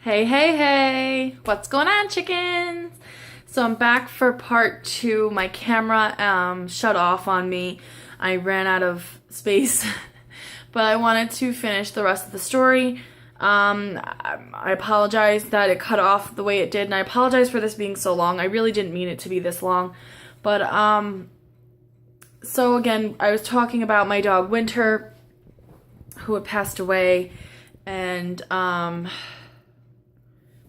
Hey, hey, hey! What's going on, chickens? So I'm back for part two. My camera shut off on me. I ran out of space, but I wanted to finish the rest of the story. I apologize that it cut off the way it did, and I apologize for this being so long. I really didn't mean it to be this long, but so again, I was talking about my dog Winter, who had passed away, and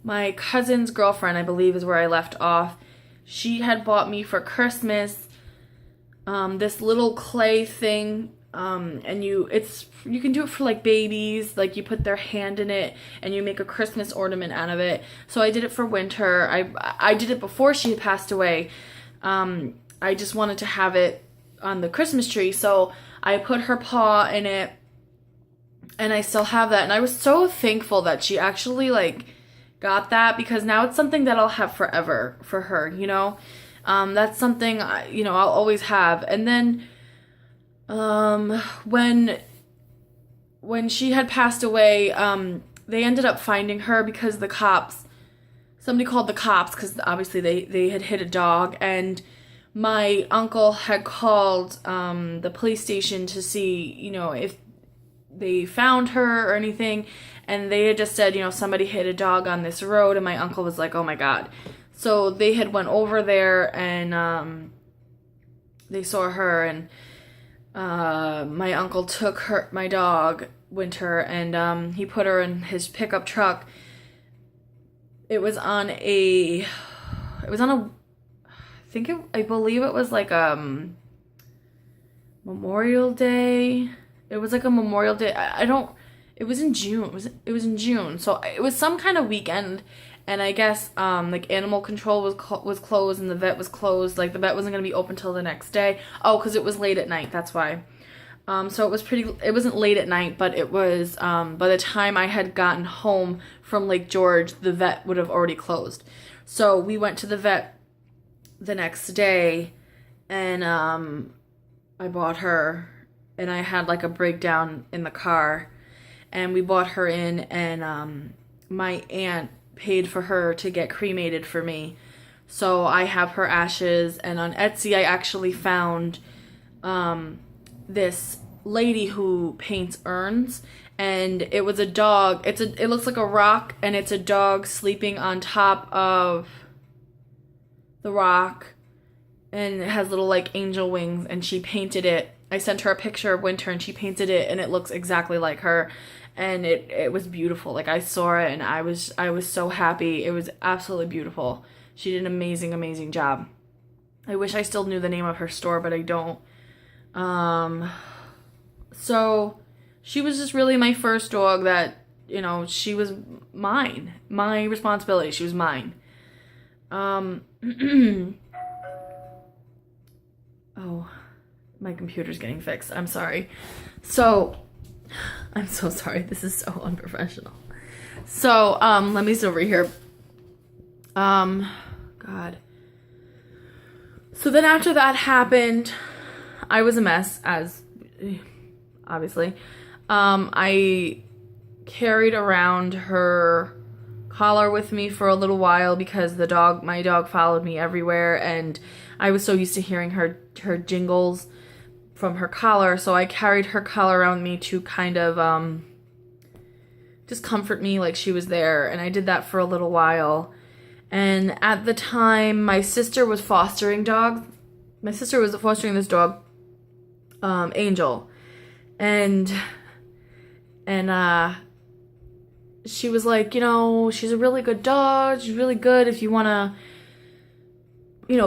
my cousin's girlfriend, I believe, is where I left off. She had bought me for Christmas this little clay thing, and you can do it for like babies. Like you put their hand in it and you make a Christmas ornament out of it. So I did it for Winter. I did it before she had passed away. I just wanted to have it on the Christmas tree, so I put her paw in it, and I still have that. And I was so thankful that she actually got that, because now it's something that I'll have forever for her, that's something I'll always have. And then when she had passed away, they ended up finding her because somebody called the cops, because obviously they had hit a dog, and my uncle had called the police station to see if they found her or anything, and they had just said, somebody hit a dog on this road, and my uncle was like, oh my god. So they had went over there, and they saw her, and my uncle took my dog, Winter, and he put her in his pickup truck. I believe it was like Memorial Day. It was like a Memorial Day. It was in June. It was in June. So it was some kind of weekend, and I guess animal control was closed, and the vet was closed. Like the vet wasn't going to be open till the next day. Oh, cuz it was late at night. That's why. So it wasn't late at night, but it was by the time I had gotten home from Lake George, the vet would have already closed. So we went to the vet the next day, and I bought her, and I had a breakdown in the car, and we bought her in, and my aunt paid for her to get cremated for me. So I have her ashes, and on Etsy I actually found this lady who paints urns, and it was a dog. It looks like a rock, and it's a dog sleeping on top of the rock, and it has little angel wings, and she painted it. I sent her a picture of Winter, and she painted it, and it looks exactly like her, and it was beautiful. I saw it, and I was so happy. It was absolutely beautiful. She did an amazing job. I wish I still knew the name of her store, but I don't. So she was just really my first dog that, she was mine. My responsibility. She was mine. Oh, my computer's getting fixed. I'm sorry. I'm so sorry. This is so unprofessional. So, let me see over here. God. So then after that happened, I was a mess, obviously. I carried around her collar with me for a little while because my dog followed me everywhere, and I was so used to hearing her jingles from her collar, so I carried her collar around me to kind of just comfort me like she was there, and I did that for a little while. And at the time, my sister was fostering dogs. My sister was fostering this dog, Angel, and she was like, she's a really good dog. She's really good if you want to,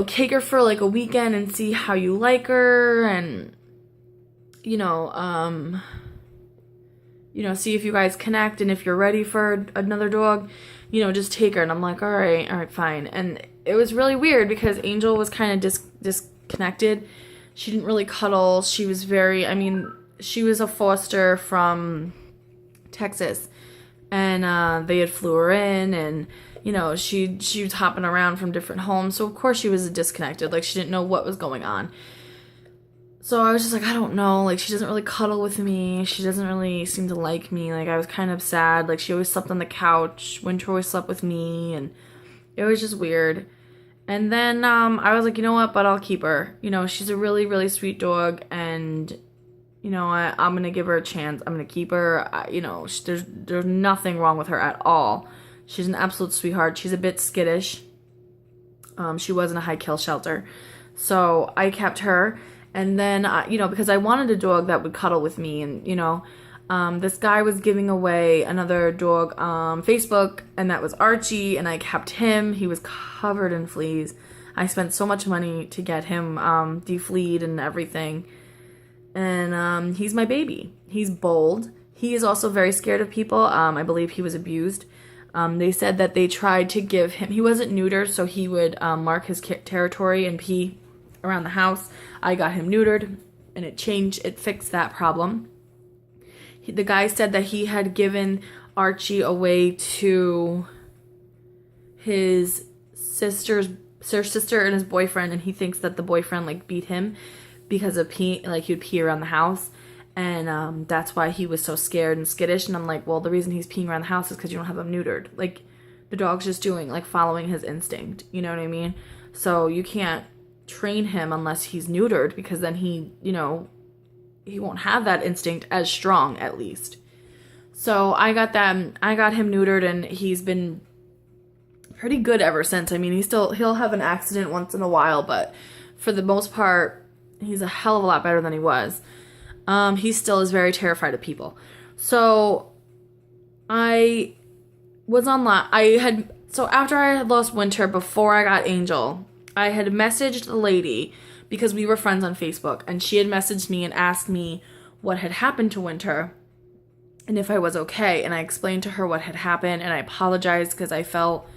take her for a weekend and see how you like her, and see if you guys connect, and if you're ready for another dog, just take her. And I'm like, all right, fine. And it was really weird because Angel was kind of disconnected. She didn't really cuddle. She was she was a foster from Texas, and they had flew her in, and she was hopping around from different homes, so of course she was disconnected. She didn't know what was going on. So I was just like, I don't know, like she doesn't really cuddle with me. She doesn't really seem to like me. Like I was kind of sad. Like she always slept on the couch. Winter always slept with me, and it was just weird. And then I was like, you know what, but I'll keep her. You know, she's a really, really sweet dog, and you know, I'm gonna give her a chance. I'm gonna keep her. You know, there's nothing wrong with her at all. She's an absolute sweetheart. She's a bit skittish. She was in a high kill shelter, so I kept her. And then, you know, because I wanted a dog that would cuddle with me, and you know, this guy was giving away another dog on Facebook, and that was Archie, and I kept him. He was covered in fleas. I spent so much money to get him defleed and everything. And he's my baby. He's bold. He is also very scared of people. I believe he was abused. They said that they tried to give him, he wasn't neutered, so he would mark his territory and pee around the house. I got him neutered, and it fixed that problem. The guy said that he had given Archie away to his sister and his boyfriend, and he thinks that the boyfriend like beat him because of pee, like he would pee around the house, and that's why he was so scared and skittish. And I'm like, well, the reason he's peeing around the house is because you don't have him neutered. Like the dog's just doing, like, following his instinct, you know what I mean? So you can't train him unless he's neutered, because then he, you know, he won't have that instinct as strong, at least. So I got him neutered, and he's been pretty good ever since. I mean, he'll have an accident once in a while, but for the most part, he's a hell of a lot better than he was. He still is very terrified of people. So I was online. So after I had lost Winter, before I got Angel, I had messaged the lady, because we were friends on Facebook, and she had messaged me and asked me what had happened to Winter and if I was okay. And I explained to her what had happened, and I apologized because I felt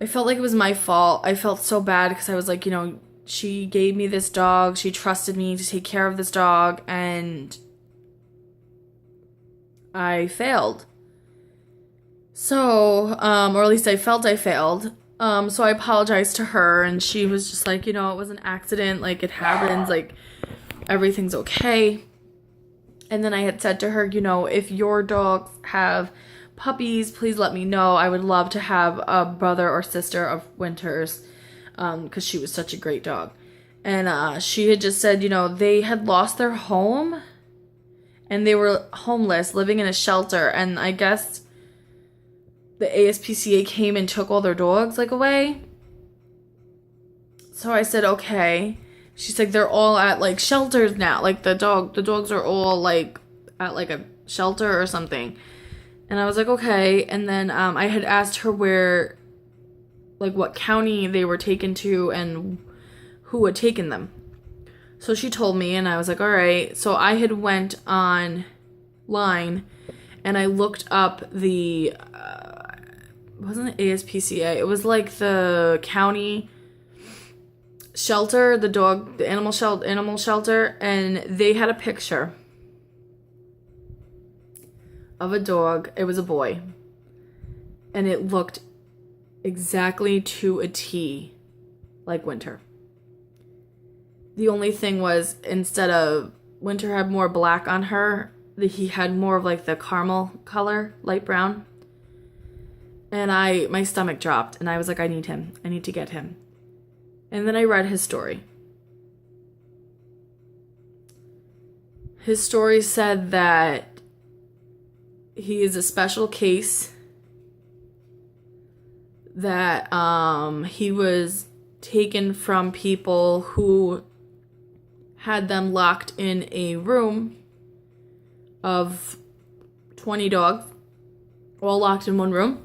like it was my fault. I felt so bad because I was like, you know, she gave me this dog. She trusted me to take care of this dog, and I failed. So, or at least I felt I failed. So I apologized to her, and she was just like, you know, it was an accident, like, it happens, like, everything's okay. And then I had said to her, you know, if your dogs have puppies, please let me know. I would love to have a brother or sister of Winter's, because she was such a great dog. And she had just said, you know, they had lost their home, and they were homeless, living in a shelter, and I guess the ASPCA came and took all their dogs, like, away. So I said, okay. She's like, they're all at, like, shelters now. Like, the dogs are all, like, at, like, a shelter or something. And I was like, okay. And then I had asked her where, like, what county they were taken to and who had taken them. So she told me, and I was like, all right. So I had went online, and I looked up the... it wasn't the ASPCA. It was like the county shelter, the animal shelter, and they had a picture of a dog. It was a boy, and it looked exactly to a T like Winter. The only thing was, instead of Winter had more black on her, he had more of like the caramel color, light brown. And my stomach dropped, and I was like, I need him. I need to get him. And then I read his story. His story said that he is a special case, that he was taken from people who had them locked in a room of 20 dogs, all locked in one room.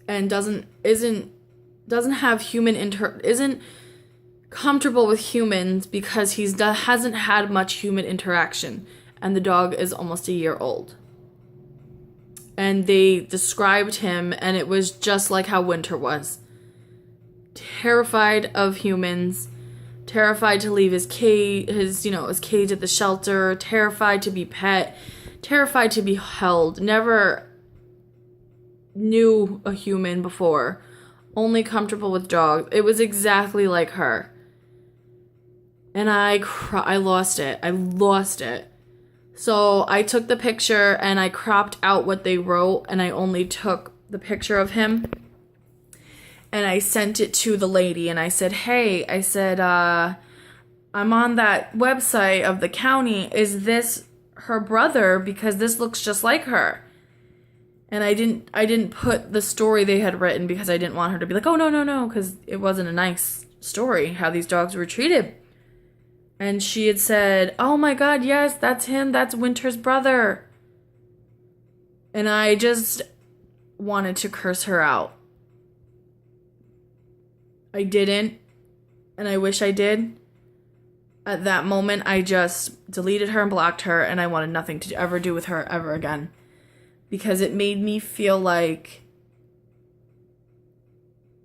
And isn't comfortable with humans because hasn't had much human interaction, and the dog is almost a year old. And they described him, and it was just like how Winter was. Terrified of humans, terrified to leave his cage at the shelter, terrified to be pet, terrified to be held, never knew a human before, only comfortable with dogs. It was exactly like her. And I lost it. I lost it. So I took the picture and I cropped out what they wrote, and I only took the picture of him. And I sent it to the lady, and I said, hey, I said, I'm on that website of the county. Is this her brother? Because this looks just like her. And I didn't put the story they had written because I didn't want her to be like, oh, no, because it wasn't a nice story how these dogs were treated. And she had said, oh my God, yes, that's him. That's Winter's brother. And I just wanted to curse her out. I didn't, and I wish I did. At that moment, I just deleted her and blocked her, and I wanted nothing to ever do with her ever again. Because it made me feel like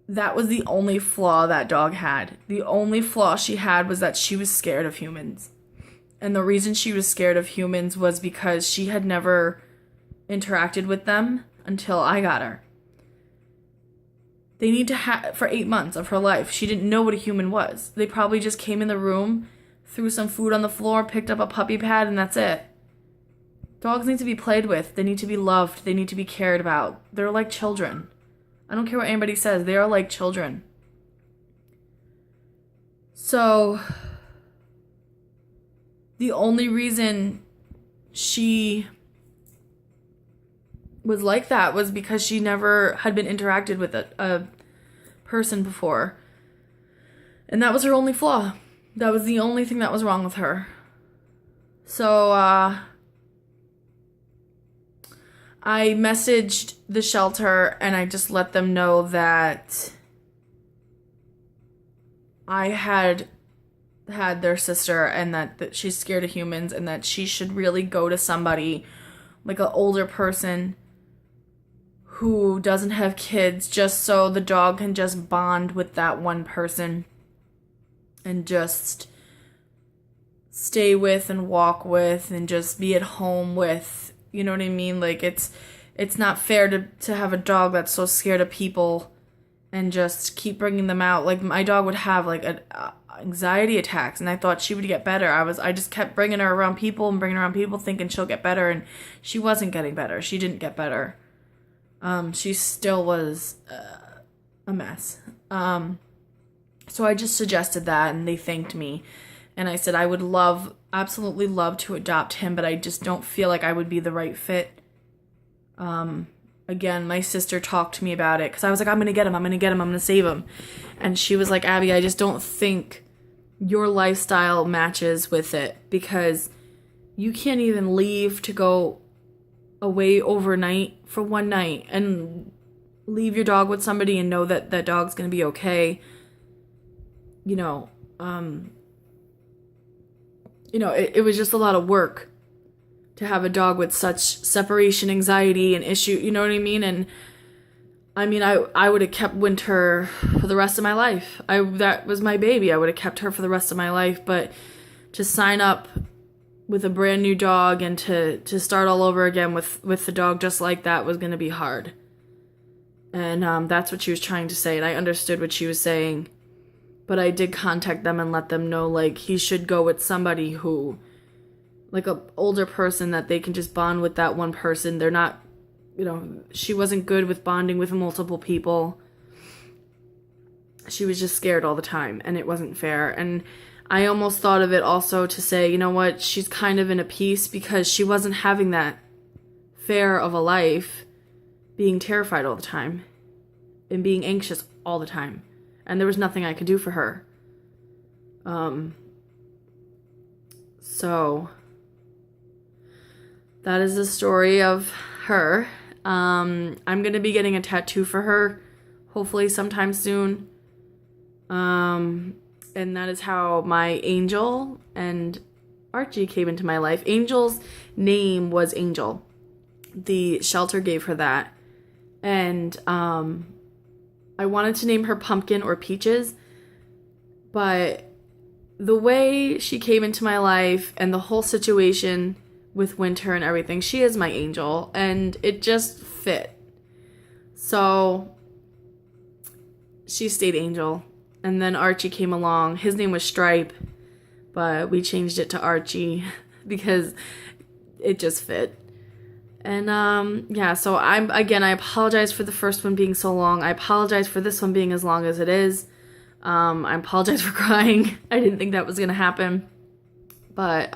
that was the only flaw that dog had. The only flaw she had was that she was scared of humans. And the reason she was scared of humans was because she had never interacted with them until I got her. They need to have, for 8 months of her life, she didn't know what a human was. They probably just came in the room, threw some food on the floor, picked up a puppy pad, and that's it. Dogs need to be played with. They need to be loved. They need to be cared about. They're like children. I don't care what anybody says. They are like children. So, the only reason she was like that was because she never had been interacted with a person before. And that was her only flaw. That was the only thing that was wrong with her. So, I messaged the shelter and I just let them know that I had their sister and that she's scared of humans and that she should really go to somebody, like an older person who doesn't have kids, just so the dog can just bond with that one person and just stay with and walk with and just be at home with. You know what I mean? Like, it's not fair to have a dog that's so scared of people and just keep bringing them out. Like, my dog would have like anxiety attacks, and I thought she would get better. I just kept bringing her around people thinking she'll get better, and she wasn't getting better. She didn't get better. She still was a mess. So I just suggested that, and they thanked me. And I said I would absolutely love to adopt him, but I just don't feel like I would be the right fit. Again, my sister talked to me about it, because I was like, I'm going to get him, I'm going to save him. And she was like, Abby, I just don't think your lifestyle matches with it, because you can't even leave to go away overnight for one night and leave your dog with somebody and know that that dog's going to be okay. It was just a lot of work to have a dog with such separation anxiety and issue, you know what I mean? And I mean, I would have kept Winter for the rest of my life. That was my baby. I would have kept her for the rest of my life, but to sign up with a brand new dog and to start all over again with the dog just like that was going to be hard. And that's what she was trying to say, and I understood what she was saying. But I did contact them and let them know, like, he should go with somebody who, like, an older person that they can just bond with that one person. They're not, she wasn't good with bonding with multiple people. She was just scared all the time, and it wasn't fair. And I almost thought of it also to say, you know what, she's kind of in a piece because she wasn't having that fair of a life, being terrified all the time and being anxious all the time. And there was nothing I could do for her. So that is the story of her. I'm going to be getting a tattoo for her, hopefully sometime soon. And that is how my Angel and Archie came into my life. Angel's name was Angel. The shelter gave her that. And I wanted to name her Pumpkin or Peaches, but the way she came into my life and the whole situation with Winter and everything, she is my angel, and it just fit. So she stayed Angel, and then Archie came along. His name was Stripe, but we changed it to Archie because it just fit. And yeah, so I apologize for the first one being so long. I apologize for this one being as long as it is. I apologize for crying. I didn't think that was gonna happen. But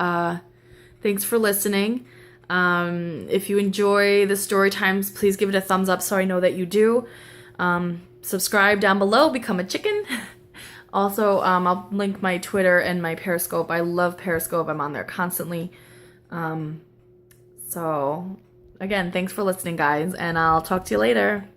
thanks for listening. If you enjoy the story times, please give it a thumbs up so I know that you do. Subscribe down below, become a chicken. Also, I'll link my Twitter and my Periscope. I love Periscope. I'm on there constantly. So, again, thanks for listening, guys, and I'll talk to you later.